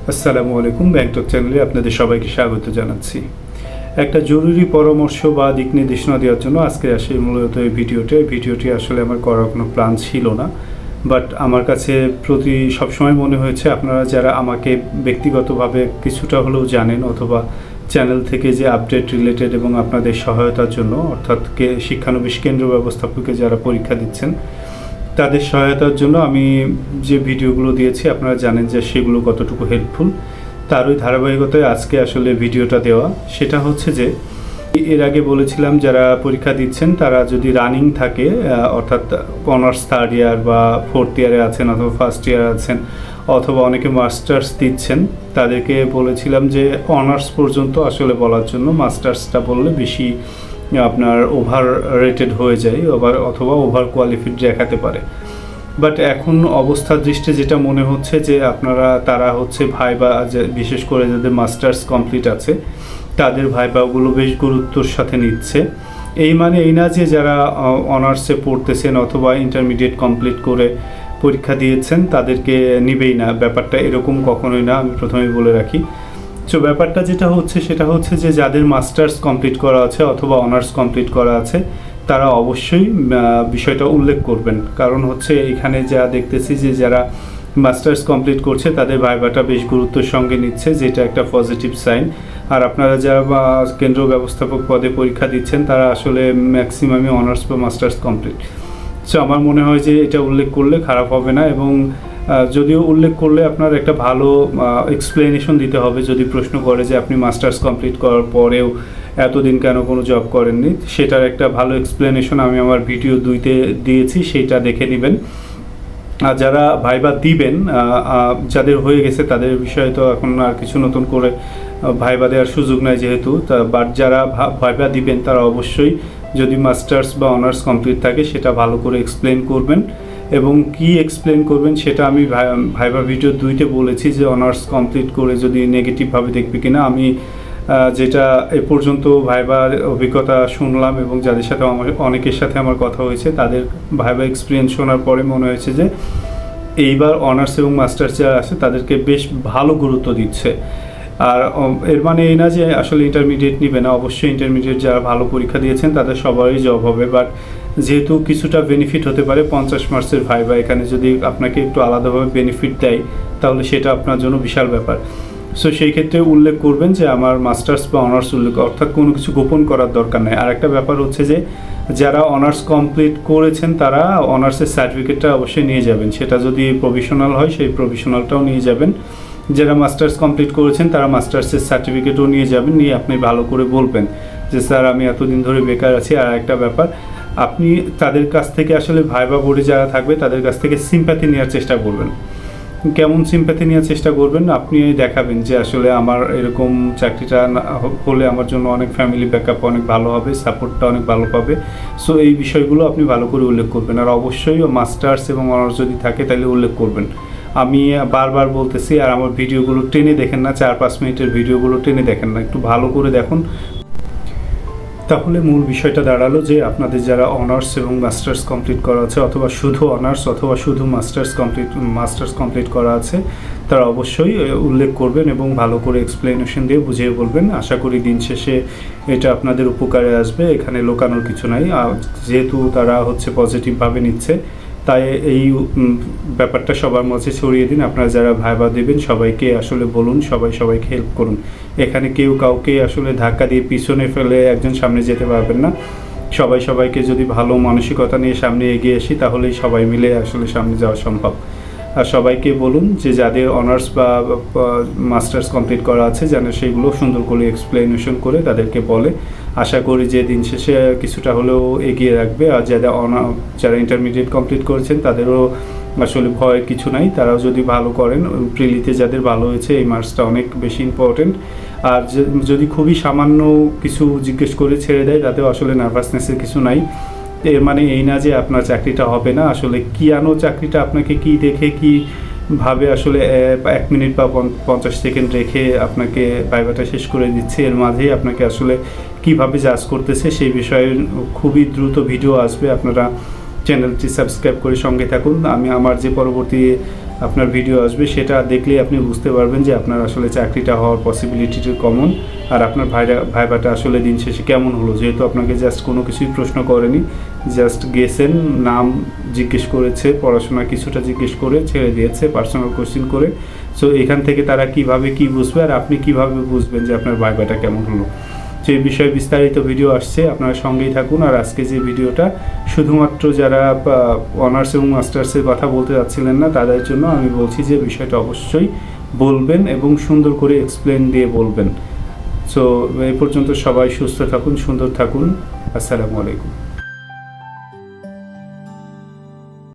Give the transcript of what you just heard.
আসসালামু আলাইকুম। ব্যাংকটক চ্যানেলে আপনাদের সবাইকে স্বাগত জানাচ্ছি। একটা জরুরি পরামর্শ বা দিক নির্দেশনা দেওয়ার জন্য আজকে আসি মূলত এই ভিডিওটি আসলে আমার করার কোনো প্ল্যান ছিল না, বাট আমার কাছে সবসময় মনে হয়েছে আপনারা যারা আমাকে ব্যক্তিগতভাবে কিছুটা হলেও জানেন অথবা চ্যানেল থেকে যে আপডেট রিলেটেড এবং আপনাদের সহায়তার জন্য, অর্থাৎ শিক্ষানবিশ কেন্দ্র ব্যবস্থাপকে যারা পরীক্ষা দিচ্ছেন তাদের সহায়তার জন্য আমি যে ভিডিওগুলো দিয়েছি আপনারা জানেন যে সেগুলো কতটুকু হেল্পফুল। তারই ধারাবাহিকতায় আজকে আসলে ভিডিওটা দেওয়া। সেটা হচ্ছে যে এর আগে বলেছিলাম যারা পরীক্ষা দিচ্ছেন তারা যদি রানিং থাকে, অর্থাৎ অনার্স থার্ড ইয়ার বা ফোর্থ ইয়ারে আছেন অথবা ফার্স্ট ইয়ারে আছেন অথবা অনেকে মাস্টার্স দিচ্ছেন, তাদেরকে বলেছিলাম যে অনার্স পর্যন্ত আসলে বলার জন্য, মাস্টার্সটা বললে বেশি আপনার ওভার রেটেড হয়ে যায় অথবা ওভার কোয়ালিফাইড দেখাতে পারে। বাট এখন অবস্থার দৃষ্টি যেটা মনে হচ্ছে যে তারা হচ্ছে ভাইবা, বিশেষ করে যাদের মাস্টার্স কমপ্লিট আছে তাদের ভাইবাগুলো বেশ গুরুত্বর সাথে নিচ্ছে। এই না যে যারা অনার্সে পড়তেছেন অথবা ইন্টারমিডিয়েট কমপ্লিট করে পরীক্ষা দিয়েছেন তাদেরকে নিবেই না, ব্যাপারটা এরকম কখনোই না, আমি প্রথমেই বলে রাখি। সো ব্যাপারটা যেটা হচ্ছে সেটা হচ্ছে যে যাদের মাস্টার্স কমপ্লিট করা আছে অথবা অনার্স কমপ্লিট করা আছে তারা অবশ্যই বিষয়টা উল্লেখ করবেন। কারণ হচ্ছে এখানে যা দেখতেছি যে যারা মাস্টার্স কমপ্লিট করছে তাদের ভাইবাটা বেশ গুরুত্বের সঙ্গে নিচ্ছে, যেটা একটা পজিটিভ সাইন। আর আপনারা যারা কেন্দ্র ব্যবস্থাপক পদে পরীক্ষা দিচ্ছেন তারা আসলে ম্যাক্সিমামই অনার্স বা মাস্টার্স কমপ্লিট। সো আমার মনে হয় যে এটা উল্লেখ করলে খারাপ হবে না, এবং যদিও উল্লেখ করলে আপনার একটা ভালো এক্সপ্লেনেশন দিতে হবে। যদি প্রশ্ন করে যে আপনি মাস্টার্স কমপ্লিট করার পরেও এতদিন কেন কোনো জব করেননি, সেটার একটা ভালো এক্সপ্লেনেশন আমি আমার ভিডিও 2তে দিয়েছি, সেইটা দেখে নেবেন। আর যারা ভাইবা দিবেন, যাদের হয়ে গেছে তাদের বিষয়ে তো এখন আর কিছু নতুন করে ভাইবা দেওয়ার সুযোগ নাই যেহেতু, বাট যারা ভাইবা দিবেন তারা অবশ্যই যদি মাস্টার্স বা অনার্স কমপ্লিট থাকে সেটা ভালো করে এক্সপ্লেন করবেন। এবং কি এক্সপ্লেন করবেন সেটা আমি ভাইবা ভিডিও 2তে বলেছি যে অনার্স কমপ্লিট করে যদি নেগেটিভভাবে দেখবে কিনা। আমি যেটা এ পর্যন্ত ভাইবার অভিজ্ঞতা শুনলাম এবং যাদের সাথে অনেকের সাথে আমার কথা হয়েছে, তাদের ভাইবা এক্সপিরিয়েন্স শোনার পরে মনে হয়েছে যে এইবার অনার্স এবং মাস্টার্স যারা আছে তাদেরকে বেশ ভালো গুরুত্ব দিচ্ছে। আর এর মানে এই না যে আসলে ইন্টারমিডিয়েট নিবে না, অবশ্যই ইন্টারমিডিয়েট যারা ভালো পরীক্ষা দিয়েছেন তাদের সবারই জব হবে। বাট যেহেতু কিছুটা বেনিফিট হতে পারে 50 মার্কসের ভাইবা, এখানে যদি আপনাকে একটু আলাদাভাবে বেনিফিট দেয় তাহলে সেটা আপনার জন্য বিশাল ব্যাপার। সো সেই ক্ষেত্রে উল্লেখ করবেন যে আমার মাস্টার্স বা অনার্স উল্লেখ, অর্থাৎ কোনো কিছু গোপন করার দরকার নেই। আর একটা ব্যাপার হচ্ছে যে যারা অনার্স কমপ্লিট করেছেন তারা অনার্সের সার্টিফিকেটটা অবশ্যই নিয়ে যাবেন, সেটা যদি প্রভিশনাল হয় সেই প্রভিশনালটাও নিয়ে যাবেন। যারা মাস্টার্স কমপ্লিট করেছেন তারা মাস্টার্সের সার্টিফিকেটও নিয়ে যাবেন, নিয়ে আপনি ভালো করে বলবেন যে স্যার আমি এতদিন ধরে বেকার আছি। আর একটা ব্যাপার, আপনি তাদের কাছ থেকে আসলে ভাইবা বোর্ডে যারা থাকবে তাদের কাছ থেকে সিম্প্যাথি নেওয়ার চেষ্টা করবেন। কেমন সিম্প্যাথি নেওয়ার চেষ্টা করবেন, আপনি দেখাবেন যে আসলে আমার এরকম চাকরিটা হলে আমার জন্য অনেক ফ্যামিলি ব্যাকআপ অনেক ভালো হবে, সাপোর্টটা অনেক ভালো পাবে। সো এই বিষয়গুলো আপনি ভালো করে উল্লেখ করবেন। আর অবশ্যই মাস্টার্স এবং অনার্স যদি থাকে তাহলে উল্লেখ করবেন। আমি বারবার বলতেছি, আর আমার ভিডিওগুলো টেনে দেখেন না, 4-5 মিনিটের ভিডিওগুলো টেনে দেখেন না, একটু ভালো করে দেখুন। তাহলে মূল বিষয়টা দাঁড়ালো যে আপনাদের যারা অনার্স এবং মাস্টার্স কমপ্লিট করা আছে অথবা শুধু অনার্স অথবা শুধু মাস্টার্স কমপ্লিট করা আছে তারা অবশ্যই উল্লেখ করবেন এবং ভালো করে এক্সপ্লেনেশন দিয়ে বুঝিয়ে বলবেন। আশা করি দিন শেষে এটা আপনাদের উপকারে আসবে, এখানে লোকানোর কিছু নাই। যেহেতু তারা হচ্ছে পজিটিভভাবে নিচ্ছে তাই এই ব্যাপারটা সবার মাঝে ছড়িয়ে দিন। আপনারা যারা ভাইবা দেবেন সবাইকে আসলে বলুন, সবাইকে হেল্প করুন। এখানে কেউ কাউকে আসলে ধাক্কা দিয়ে পিছনে ফেলে একজন সামনে যেতে পারবেন না। সবাইকে যদি ভালো মানসিকতা নিয়ে সামনে এগিয়ে আসি তাহলেই সবাই মিলে আসলে সামনে যাওয়া সম্ভব। আর সবাইকে বলুন যে যাদের অনার্স বা মাস্টার্স কমপ্লিট করা আছে যেন সেইগুলো সুন্দর করে এক্সপ্লেনেশন করে তাদেরকে বলে। আশা করি যে দিন শেষে কিছুটা হলেও এগিয়ে রাখবে। আর যারা ইন্টারমিডিয়েট কমপ্লিট করেছেন তাদেরও আসলে ভয়ের কিছু নাই, তারাও যদি ভালো করেন, প্রিলিতে যাদের ভালো হয়েছে এই মার্কসটা অনেক বেশি ইম্পর্টেন্ট। আর যদি খুবই সামান্য কিছু জিজ্ঞেস করে ছেড়ে দেয় তাতেও আসলে নার্ভাসনেসের কিছু নাই। এর মানে এই না যে আপনার চাকরিটা হবে না। আসলে কি চাকরিটা আপনাকে কি দেখে কি ভাবে আসলে 1 মিনিট বা 50 সেকেন্ড রেখে আপনাকে ভাইবাটা শেষ করে দিচ্ছে, এর মাঝেই আপনাকে আসলে কিভাবে জাজ করতেছে সেই বিষয়ে খুবই দ্রুত ভিডিও আসবে। আপনারা চ্যানেলটি সাবস্ক্রাইব করে সঙ্গে থাকুন। আমি আমার যে পরবর্তী আপনার ভিডিও আসবে, সেটা দেখলেই আপনি বুঝতে পারবেন যে আপনার আসলে চাকরিটা হওয়ার পসিবিলিটিটা কমন, আর আপনার ভাইবাটা আসলে দিন শেষে কেমন হলো। যেহেতু আপনাকে জাস্ট কোনো কিছুই প্রশ্ন করেনি, জাস্ট গেছেন, নাম জিজ্ঞেস করেছে, পড়াশোনা কিছুটা জিজ্ঞেস করে ছেড়ে দিয়েছে পার্সোনাল কোশ্চেন করে। সো এখান থেকে তারা কিভাবে কি বুঝবে আর আপনি কিভাবে বুঝবেন যে আপনার ভাইবাটা কেমন হলো। তো এই বিষয়ে বিস্তারিত ভিডিও আসছে, আপনারা সঙ্গেই থাকুন। আর আজকে যে ভিডিওটা শুধুমাত্র যারা অনার্স এবং মাস্টার্সের কথা বলতে যাচ্ছিলেন না তাদের জন্য আমি বলছি যে বিষয়টা অবশ্যই বলবেন এবং সুন্দর করে এক্সপ্লেন দিয়ে বলবেন। সো এই পর্যন্ত সবাই সুস্থ থাকুন, সুন্দর থাকুন। আসসালামু আলাইকুম।